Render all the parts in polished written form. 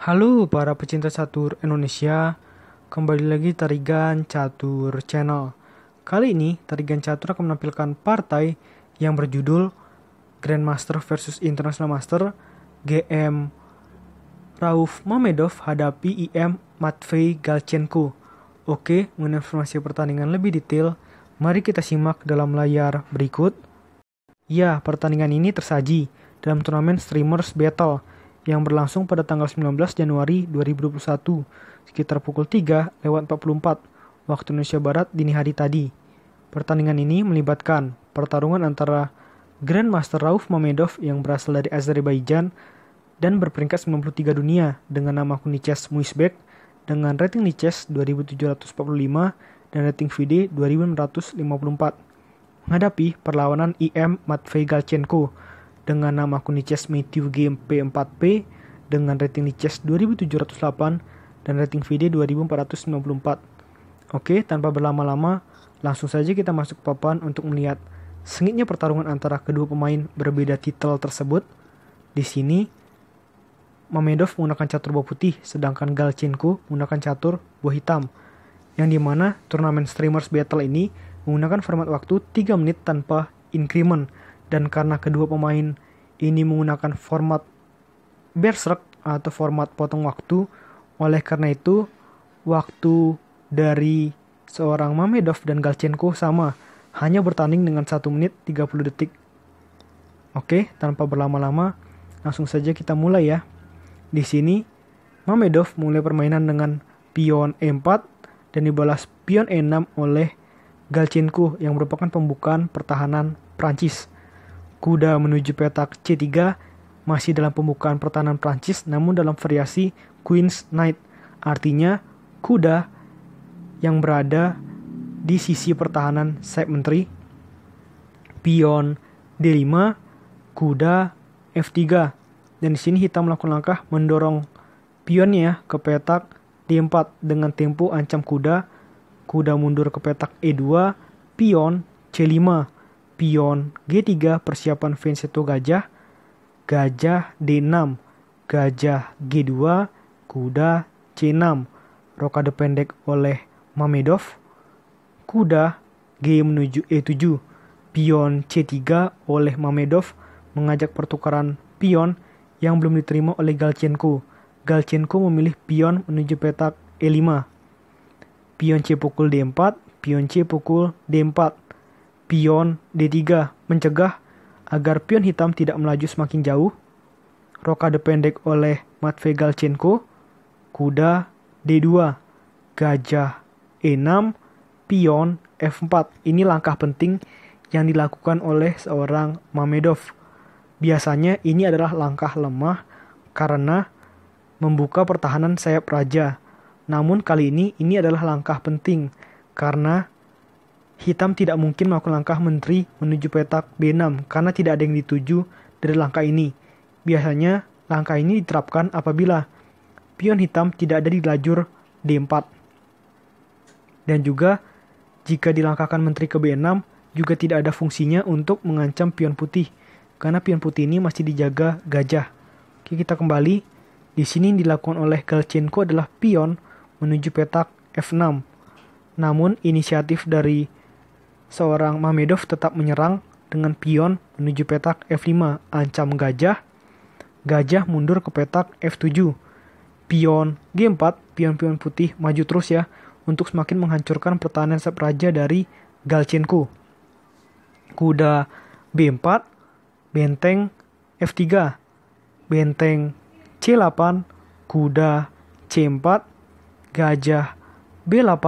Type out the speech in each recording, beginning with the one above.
Halo para pecinta catur Indonesia, kembali lagi Tarigan Catur Channel. Kali ini Tarigan Catur akan menampilkan partai yang berjudul Grandmaster versus International Master GM Rauf Mamedov hadapi IM Matvei Galchenko. Oke, mengenai informasi pertandingan lebih detail, mari kita simak dalam layar berikut. Ya, pertandingan ini tersaji dalam turnamen Streamers Battle yang berlangsung pada tanggal 19 Januari 2021 sekitar pukul 3:44 waktu Indonesia Barat dini hari tadi. Pertandingan ini melibatkan pertarungan antara Grandmaster Rauf Mamedov yang berasal dari Azerbaijan dan berperingkat 93 dunia dengan nama akun Niches Muisbek dengan rating Niches 2745 dan rating FIDE 2654 menghadapi perlawanan IM Matvei Galchenko dengan nama akun Niches Matthew GMP4P dengan rating Niches 2708 dan rating FIDE 2494. Oke, tanpa berlama-lama, langsung saja kita masuk ke papan untuk melihat sengitnya pertarungan antara kedua pemain berbeda titel tersebut. Di sini, Mamedov menggunakan catur buah putih, sedangkan Galchenko menggunakan catur buah hitam. Yang dimana turnamen Streamers Battle ini menggunakan format waktu 3 menit tanpa increment. Dan karena kedua pemain ini menggunakan format berserk atau format potong waktu, oleh karena itu waktu dari seorang Mamedov dan Galchenko sama, hanya bertanding dengan 1 menit 30 detik. Oke, tanpa berlama-lama, langsung saja kita mulai ya. Di sini Mamedov mulai permainan dengan pion E4 dan dibalas pion E6 oleh Galchenko yang merupakan pembukaan pertahanan Prancis. Kuda menuju petak C3 masih dalam pembukaan pertahanan Prancis namun dalam variasi Queen's Knight. Artinya kuda yang berada di sisi pertahanan sayap menteri. Pion D5, kuda F3. Dan di sini hitam melakukan langkah mendorong pionnya ke petak D4 dengan tempo ancam kuda. Kuda mundur ke petak E2, pion C5. Pion G3 persiapan Venceto gajah, gajah D6, gajah G2, kuda C6, rokade pendek oleh Mamedov, kuda G menuju E7, pion C3 oleh Mamedov mengajak pertukaran pion yang belum diterima oleh Galchenko. Galchenko memilih pion menuju petak E5, pion C pukul D4, pion C pukul D4, pion D3 mencegah agar pion hitam tidak melaju semakin jauh. Rokade pendek oleh Matvei Galchenko. Kuda D2, gajah E6, pion F4. Ini langkah penting yang dilakukan oleh seorang Mamedov. Biasanya ini adalah langkah lemah karena membuka pertahanan sayap raja. Namun kali ini adalah langkah penting karena hitam tidak mungkin melakukan langkah menteri menuju petak B6 karena tidak ada yang dituju dari langkah ini. Biasanya langkah ini diterapkan apabila pion hitam tidak ada di lajur D4. Dan juga jika dilangkahkan menteri ke B6 juga tidak ada fungsinya untuk mengancam pion putih karena pion putih ini masih dijaga gajah. Oke, kita kembali. Di sini yang dilakukan oleh Galchenko adalah pion menuju petak F6. Namun inisiatif dari seorang Mamedov tetap menyerang dengan pion menuju petak F5, ancam gajah. Gajah mundur ke petak F7. Pion G4, pion-pion putih maju terus ya untuk semakin menghancurkan pertahanan sayap raja dari Galchenko. Kuda B4, benteng F3, benteng C8, kuda C4, gajah B8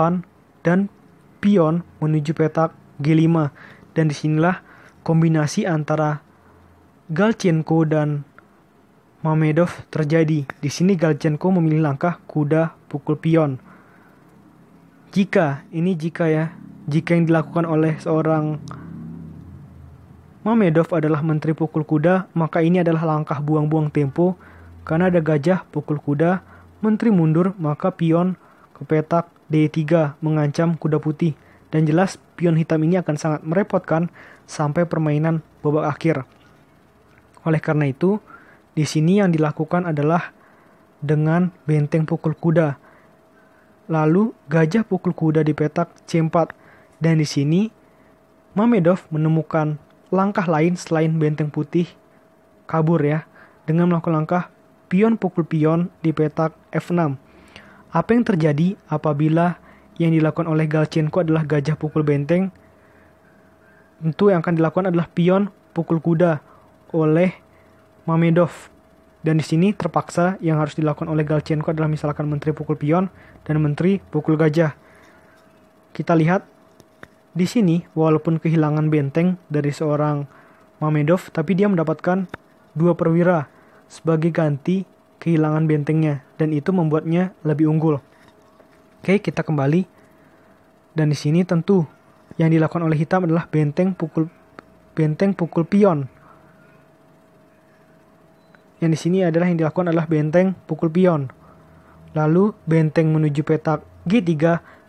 dan pion menuju petak G5. Dan disinilah kombinasi antara Galchenko dan Mamedov terjadi. Di sini Galchenko memilih langkah kuda pukul pion. Jika yang dilakukan oleh seorang Mamedov adalah menteri pukul kuda, maka ini adalah langkah buang-buang tempo karena ada gajah pukul kuda, menteri mundur, maka pion ke petak D3 mengancam kuda putih. Dan jelas pion hitam ini akan sangat merepotkan sampai permainan babak akhir. Oleh karena itu, di sini yang dilakukan adalah dengan benteng pukul kuda. Lalu gajah pukul kuda di petak C4. Dan di sini Mamedov menemukan langkah lain selain benteng putih kabur ya, dengan melakukan langkah pion pukul pion di petak F6. Apa yang terjadi apabila yang dilakukan oleh Galchenko adalah gajah pukul benteng? Tentu yang akan dilakukan adalah pion pukul kuda oleh Mamedov. Dan di sini terpaksa yang harus dilakukan oleh Galchenko adalah misalkan menteri pukul pion dan menteri pukul gajah. Kita lihat di sini walaupun kehilangan benteng dari seorang Mamedov, tapi dia mendapatkan 2 perwira sebagai ganti kehilangan bentengnya, dan itu membuatnya lebih unggul. Oke, kita kembali. Dan di sini tentu yang dilakukan oleh hitam adalah benteng pukul pion. Yang di sini adalah yang dilakukan adalah benteng pukul pion. Lalu benteng menuju petak G3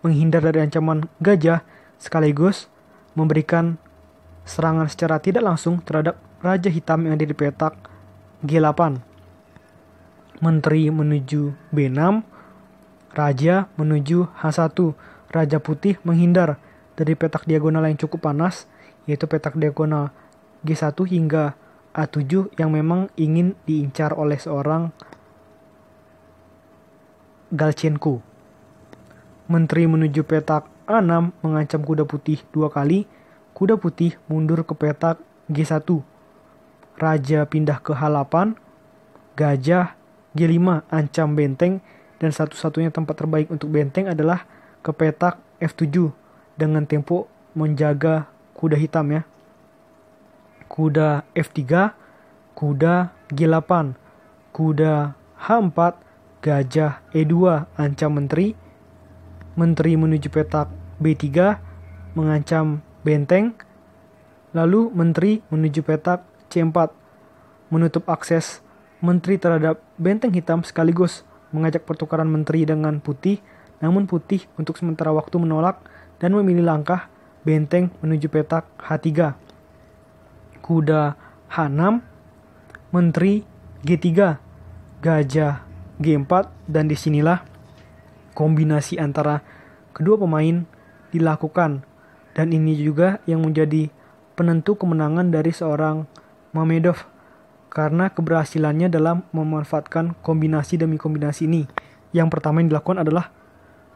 menghindar dari ancaman gajah sekaligus memberikan serangan secara tidak langsung terhadap raja hitam yang ada di petak G8. Menteri menuju B6, raja menuju H1. Raja putih menghindar dari petak diagonal yang cukup panas, yaitu petak diagonal G1 hingga A7 yang memang ingin diincar oleh seorang Galchenko. Menteri menuju petak A6 mengancam kuda putih 2 kali. Kuda putih mundur ke petak G1. Raja pindah ke H8. Gajah G5 ancam benteng, dan satu-satunya tempat terbaik untuk benteng adalah ke petak F7 dengan tempo menjaga kuda hitam ya. Kuda F3, kuda G8, kuda H4, gajah E2 ancam menteri. Menteri menuju petak B3 mengancam benteng. Lalu menteri menuju petak C4 menutup akses menteri terhadap benteng hitam sekaligus mengajak pertukaran menteri dengan putih, namun putih untuk sementara waktu menolak dan memilih langkah benteng menuju petak H3. Kuda H6, menteri G3, gajah G4, dan disinilah kombinasi antara kedua pemain dilakukan, dan ini juga yang menjadi penentu kemenangan dari seorang Mamedov karena keberhasilannya dalam memanfaatkan kombinasi demi kombinasi ini. Yang pertama yang dilakukan adalah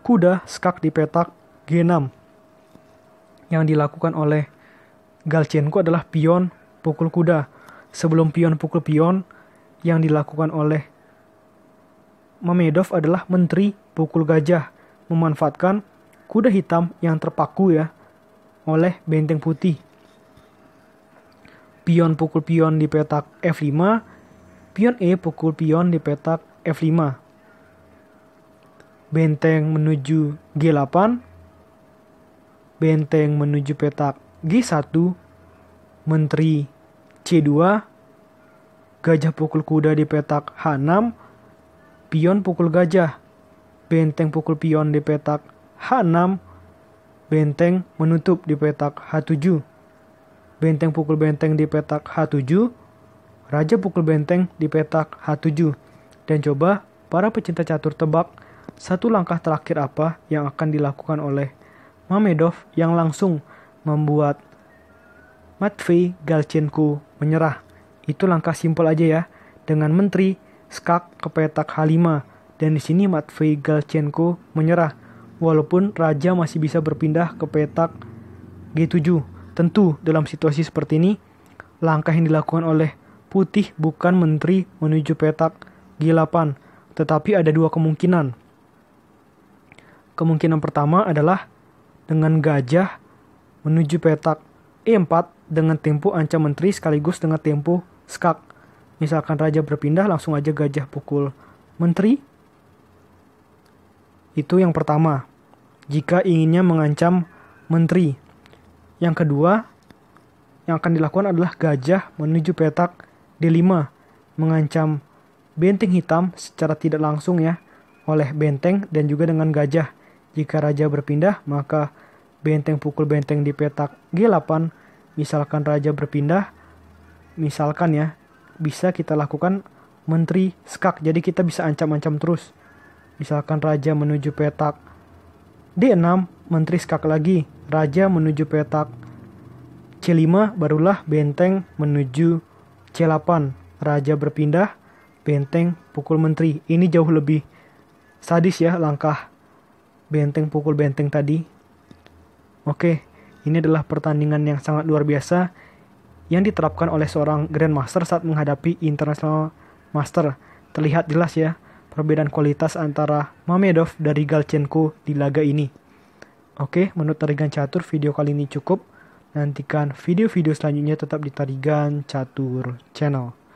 kuda skak di petak G6. Yang dilakukan oleh Galchenko adalah pion pukul kuda. Sebelum pion pukul pion, yang dilakukan oleh Mamedov adalah menteri pukul gajah, memanfaatkan kuda hitam yang terpaku ya oleh benteng putih. Pion pukul pion di petak F5, pion E pukul pion di petak F5. Benteng menuju G8, benteng menuju petak G1, menteri C2, gajah pukul kuda di petak H6, pion pukul gajah, benteng pukul pion di petak H6, benteng menutup di petak H7, benteng pukul benteng di petak H7, raja pukul benteng di petak H7. Dan coba para pecinta catur tebak satu langkah terakhir apa yang akan dilakukan oleh Mamedov yang langsung membuat Matvei Galchenko menyerah. Itu langkah simpel aja ya, dengan menteri skak ke petak H5, dan di sini Matvei Galchenko menyerah walaupun raja masih bisa berpindah ke petak G7. Tentu dalam situasi seperti ini langkah yang dilakukan oleh putih bukan menteri menuju petak G8, tetapi ada 2 kemungkinan. Kemungkinan pertama adalah dengan gajah menuju petak E4 dengan tempo ancam menteri sekaligus dengan tempo skak. Misalkan raja berpindah, langsung aja gajah pukul menteri. Itu yang pertama, jika inginnya mengancam menteri. Yang kedua, yang akan dilakukan adalah gajah menuju petak D5, mengancam benteng hitam secara tidak langsung ya, oleh benteng dan juga dengan gajah. Jika raja berpindah, maka benteng pukul benteng di petak G8. Misalkan raja berpindah, misalkan ya, bisa kita lakukan menteri skak. Jadi kita bisa ancam-ancam terus. Misalkan raja menuju petak D6, menteri skak lagi, raja menuju petak C5, barulah benteng menuju C8, raja berpindah, benteng pukul menteri. Ini jauh lebih sadis ya langkah benteng pukul benteng tadi. Oke, ini adalah pertandingan yang sangat luar biasa yang diterapkan oleh seorang Grandmaster saat menghadapi International Master. Terlihat jelas ya perbedaan kualitas antara Mamedov dari Galchenko di laga ini. Oke, menurut Tarigan Catur video kali ini cukup. Nantikan video-video selanjutnya tetap di Tarigan Catur Channel.